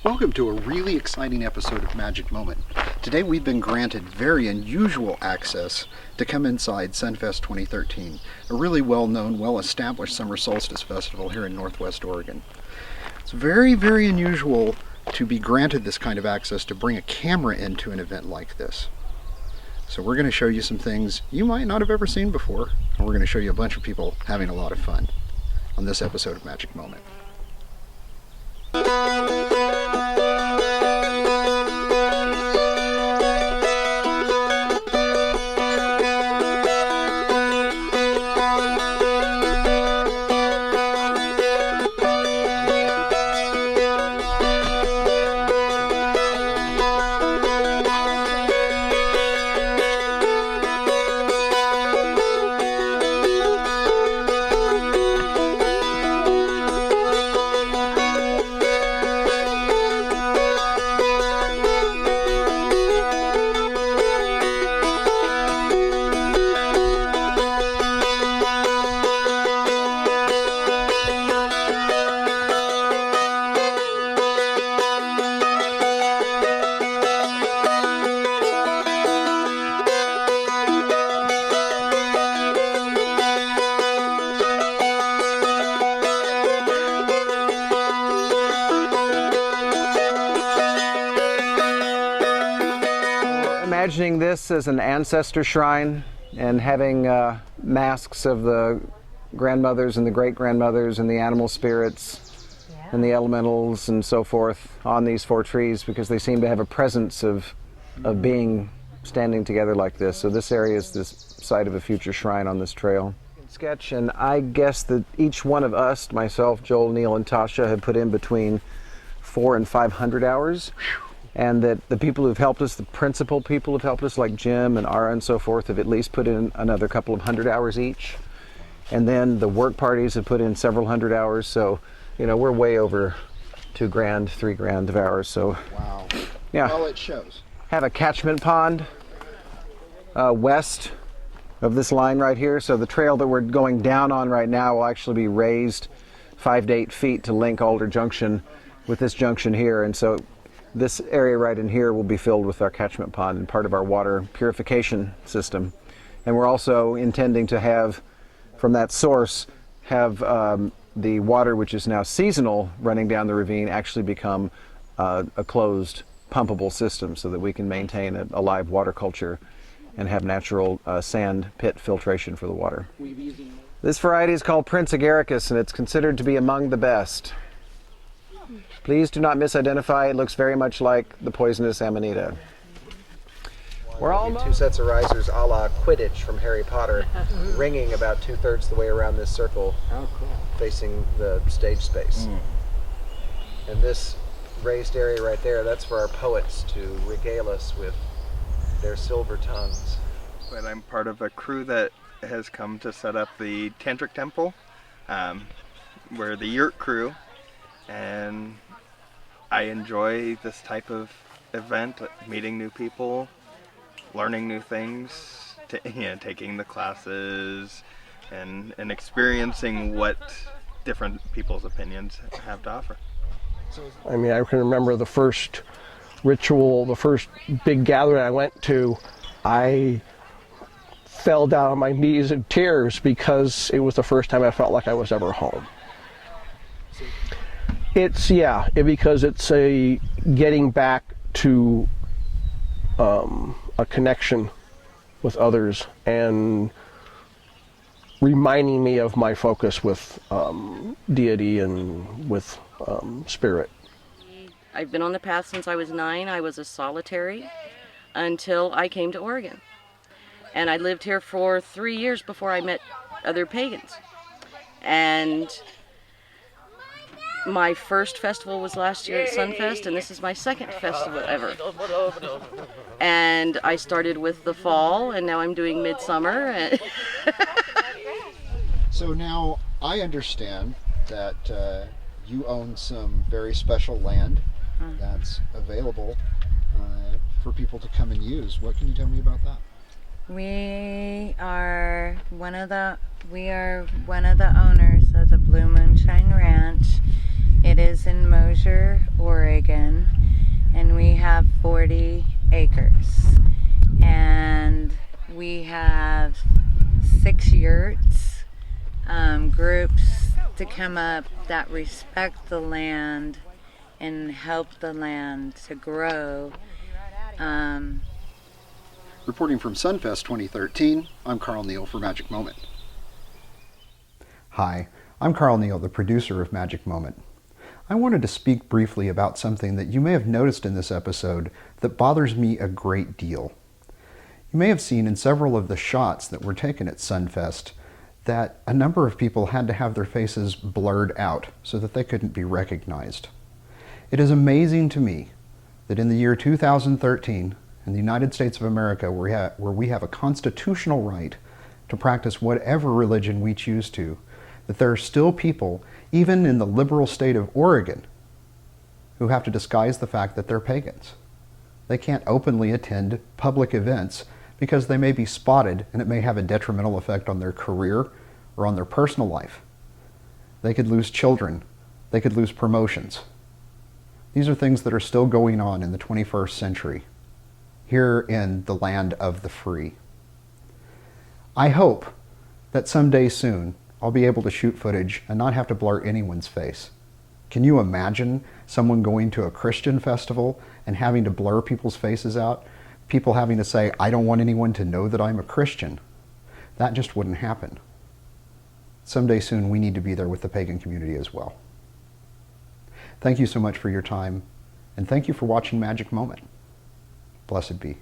Welcome to a really exciting episode of Magick Moment. Today we've been granted very unusual access to come inside SunFest 2013, a really well-known, well-established summer solstice festival here in Northwest Oregon. It's very, very unusual to be granted this kind of access to bring a camera into an event like this. So we're going to show you some things you might not have ever seen before, and we're going to show you a bunch of people having a lot of fun on this episode of Magick Moment. Imagining this as an ancestor shrine and having masks of the grandmothers and the great-grandmothers and the animal spirits and the elementals and so forth on these four trees, because they seem to have a presence of being standing together like this. So this area is this site of a future shrine on this trail. Sketch, and I guess that each one of us, myself, Joel, Neil, and Tasha, have put in between 400 and 500 hours. And that the people who've helped us, the principal people who've helped us, like Jim and Ara and so forth, have at least put in another couple of 100 hours each. And then the work parties have put in several hundred hours. So, you know, we're way over $2,000, $3,000 of hours. So, Wow. Yeah. Well, it shows. Have a catchment pond west of this line right here. So the trail that we're going down on right now will actually be raised 5 to 8 feet to link Alder Junction with this junction here. And so this area right in here will be filled with our catchment pond and part of our water purification system. And we're also intending to have, from that source, have the water, which is now seasonal, running down the ravine, actually become a closed, pumpable system so that we can maintain a live water culture and have natural sand pit filtration for the water. This variety is called Prince Agaricus, and it's considered to be among the best. Please do not misidentify. It looks very much like the poisonous Amanita. We're all two sets of risers a la Quidditch from Harry Potter, ringing about 2/3 the way around this circle, facing the stage space. And this raised area right there, that's for our poets to regale us with their silver tongues. But I'm part of a crew that has come to set up the Tantric Temple. We're the yurt crew, and I enjoy this type of event, meeting new people, learning new things, taking the classes, and experiencing what different people's opinions have to offer. I mean, I can remember the first ritual, the first big gathering I went to, I fell down on my knees in tears because it was the first time I felt like I was ever home. Because it's a getting back to a connection with others and reminding me of my focus with deity and with spirit. I've been on the path since I was 9. I was a solitary until I came to Oregon. And I lived here for 3 years before I met other pagans. And my first festival was last year at SunFest, and this is my second festival ever. And I started with the fall, and now I'm doing Mid-Summer. So now I understand that you own some very special land that's available for people to come and use. What can you tell me about that? We are one of the owners of the Blue Moonshine Ranch. It is in Mosier, Oregon, and we have 40 acres. And we have 6 yurts, groups to come up that respect the land and help the land to grow. Reporting from SunFest 2013, I'm Carl Neal for Magick Moment. Hi, I'm Carl Neal, the producer of Magick Moment. I wanted to speak briefly about something that you may have noticed in this episode that bothers me a great deal. You may have seen in several of the shots that were taken at SunFest that a number of people had to have their faces blurred out so that they couldn't be recognized. It is amazing to me that in the year 2013, in the United States of America, where we have a constitutional right to practice whatever religion we choose to, that there are still people, even in the liberal state of Oregon, who have to disguise the fact that they're pagans. They can't openly attend public events because they may be spotted and it may have a detrimental effect on their career or on their personal life. They could lose children. They could lose promotions. These are things that are still going on in the 21st century, here in the land of the free. I hope that someday soon I'll be able to shoot footage and not have to blur anyone's face. Can you imagine someone going to a Christian festival and having to blur people's faces out? People having to say, I don't want anyone to know that I'm a Christian. That just wouldn't happen. Someday soon we need to be there with the pagan community as well. Thank you so much for your time, and thank you for watching Magick Moment. Blessed be.